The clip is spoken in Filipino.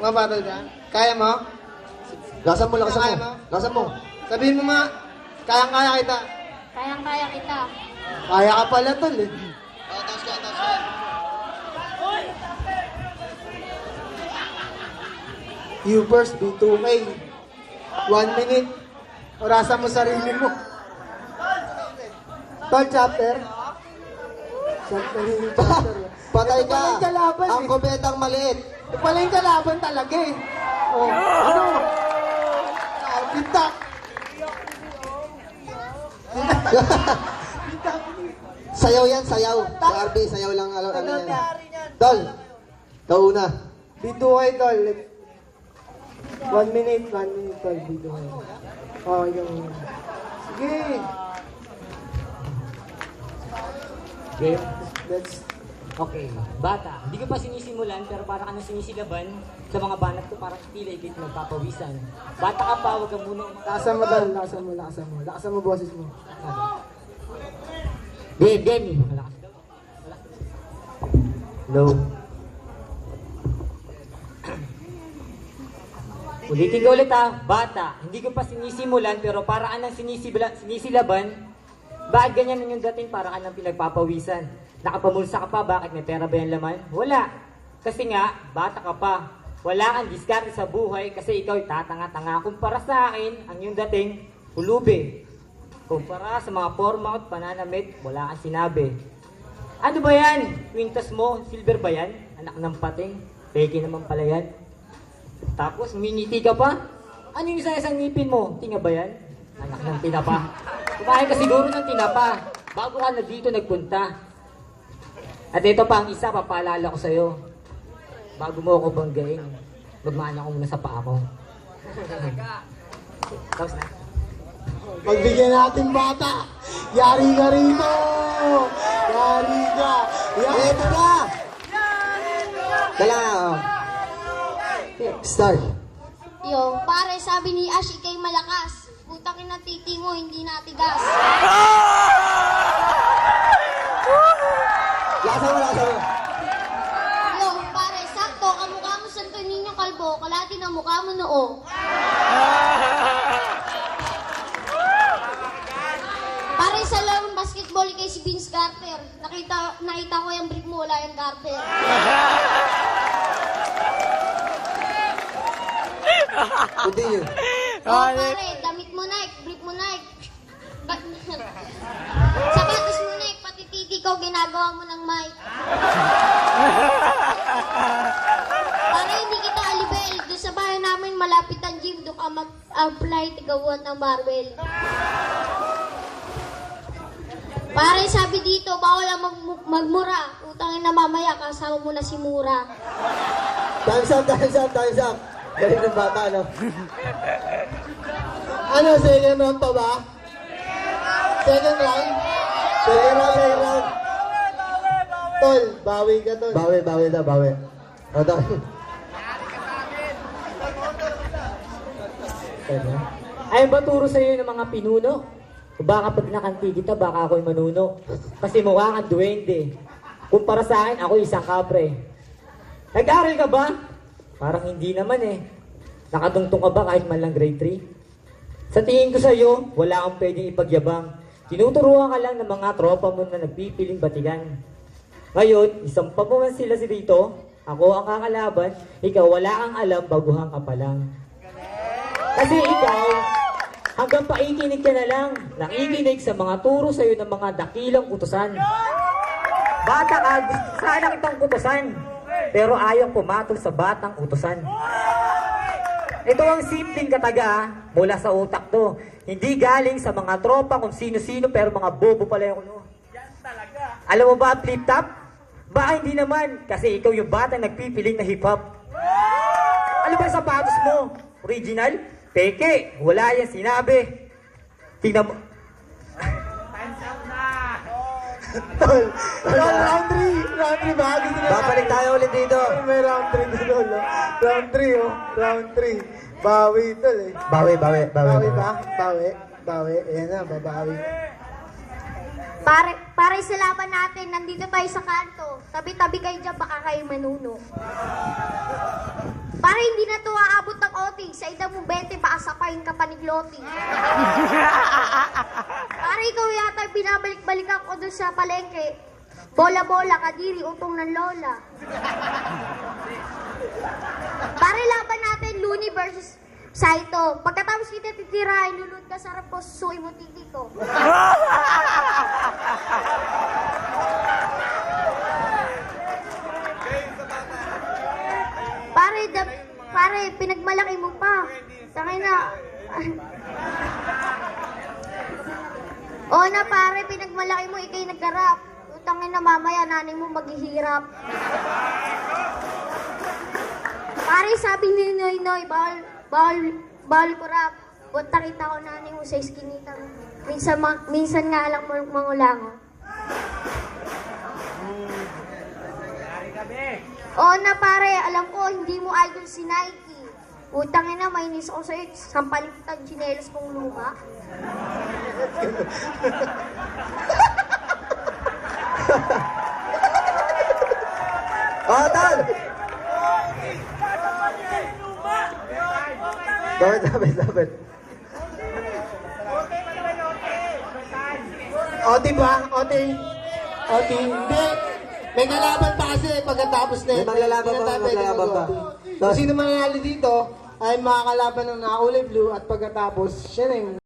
Mabattle ka? Kaya mo? Lasan mo, lasan Kaya mo. mo? Lasan mo. Sabihin mo nga, kayang-kaya kita. Kayang-kaya kita. Kaya ka pala, tol eh. Taas ka, taas ka. You first, B2K. 1 minute. Orasan mo sarili mo. Tol, chapter. Chapter. Patay Ito pala ka. yung kalaban Ang eh. kubetang maliit. Ito pala yung kalaban talaga eh. Oh, ano? Pintak. Sayaw yan, sayaw. Sa RB, sayaw lang. Ano yan. Tol, ikaw una. B2K, tol. 1 minute, tol. B2K. Oh, yung... Sige. Game? Let's... Okay. Bata, hindi ko pa sinisimulan pero para ka na sinisilaban sa mga banat ko parang tila ikit magpapawisan. Bata ka pa, huwag ka muna Lakasan mo, tol. Lakasan mo. Lakasan mo boses mo. Game! Malakas daw. Low. Ulitin ko ulit bata, hindi ko pa sinisimulan pero para ka nang sinisilaban. Bakit ganyan ang yung dating para ka nang pinagpapawisan? Nakapamulsa ka pa, bakit may pera ba yung laman? Wala. Kasi nga, bata ka pa. Wala kang diskarte sa buhay kasi ikaw ay tatanga-tanga. Kumpara sa akin, ang yung dating, pulubi. Kumpara sa mga forma at pananamit, wala kang sinabi. Ano ba yan? Quintas mo, silver ba yan? Anak ng pating, peke naman pala yan. Tapos, mingiti ka pa? Ano yung isa-isang ngipin mo? Tinga ba yan? Anak ng tinapa. Kumain ka siguro ng tinapa bago ka na dito nagpunta. At ito pa ang isa, papaalala ko sa'yo. Bago mo ako banggain, magmana ko muna sa paa ko. Tapos na. Pagbigyan natin bata. Yari ka rito. Yari ka. Ito na! Dala. Start. Yo, pare, sabi ni Ash, ikay malakas. Putakin na titi mo, hindi natigas. Lasan mo, lasan mo. Yo, pare, sakto, kamukha mo Santo Niño Kalbo, kalati na mukha mo noo. Pare, sa larong basketball kay si Vince Carter. Nakita ko yung brick mo, wala yung Carter. Continue. Oh, pare, damit mo Nike, brief mo Nike. Sapatos mo Nike, pati titi ko, ginagawa mo ng mic. Pare, hindi kita alibel. Doon sa bahay namin, malapit ang gym. Doon ka mag-apply, tigawan ng barbell. Pare, sabi dito, bawal ang magmura. Utangin na mamaya, kasama mo na si Mura. Time's up, time's up, time's up. Galing ng bata, no? Ano, second round pa ba? Second round? Second round, second round. Tol, bawi ka, tol. Bawi, bawi na, bawi. O, tol. Ay ba turo sa'yo ng mga pinuno? Baka pag nakanti kita, baka ako'y manuno. Kasi mukha kang duwende. Kumpara sa akin, ako isang kapre. Nag-aral ka ba? Parang hindi naman eh. Nakatungtong ka ba kahit man lang grade 3? Sa tingin ko sa'yo, wala kang pwedeng ipagyabang. Tinuturuan ka lang ng mga tropa mo na nagpipiling batigan. Ngayon, isang pa man sila si Rito, ako ang kakalaban, ikaw wala kang alam, baguhan ka pa lang. Kasi ikaw, hanggang paikinig ka na lang, nakikinig sa mga turo sa'yo ng mga dakilang utusan. Bata ka, gusto sana kitang utusan, pero ayaw pumatol sa batang utusan. Ito ang simpleng kataga mula sa utak to. Hindi galing sa mga tropa kung sino-sino pero mga bobo pala yung ulo. Alam mo ba flip-top? Baka hindi naman kasi ikaw yung bata nagpipiling na hip-hop. Ano ba yung sapatos mo? Original? Peke, wala yan sinabi. Tingnan mo. Tol, round 3. Round 3 ba? Gusto na Babalik tayo ulit dito. May round 3 na tol. Round 3, oh. Round 3. Bawi, tol eh. Bawi, bawi, bawi. Bawi ba? Bawi. Bawi. Ayan na, babawi. Pare sa laban natin, nandito tayo sa kanto. Tabi-tabi kayo dyan, baka kayo manuno. Pare, hindi na to aabot ng OT. Sa edad mo 20, paasapayin ka pa ni Gloti. Pare, ikaw yata binabalik-balikan ko doon sa palengke. Bola-bola, kadiri, utong ng lola. Pare, laban natin, Looney versus Saito. Pagkatapos kita titirahin, lulod ka sa harap ko, susuin mo titi ko. Pare, pinagmalaki mo pa. Tangay na. Oo na pare, pinagmalaki mo, ikay nagkarap. Tangay na mamaya, nanay mo maghihirap. Pare, sabi ni Noy, bawal kurap. Punta kita ko nanay mo sa iskinita. Minsan nga lang mangulango. Oo na pare, alam ko, hindi mo idol si Nike. Utangin na, mainis ako sa'yo. Sampalin kita ang chinelos kong luma. Oh, Tol! Dapat. OT ba? OT? Hindi. May kalaban pa kasi pagkatapos na May maglalaban pa, maglalaban pa. Kung sino mananalo dito ay makakalaban ng nakakulay blue at pagkatapos siya na yung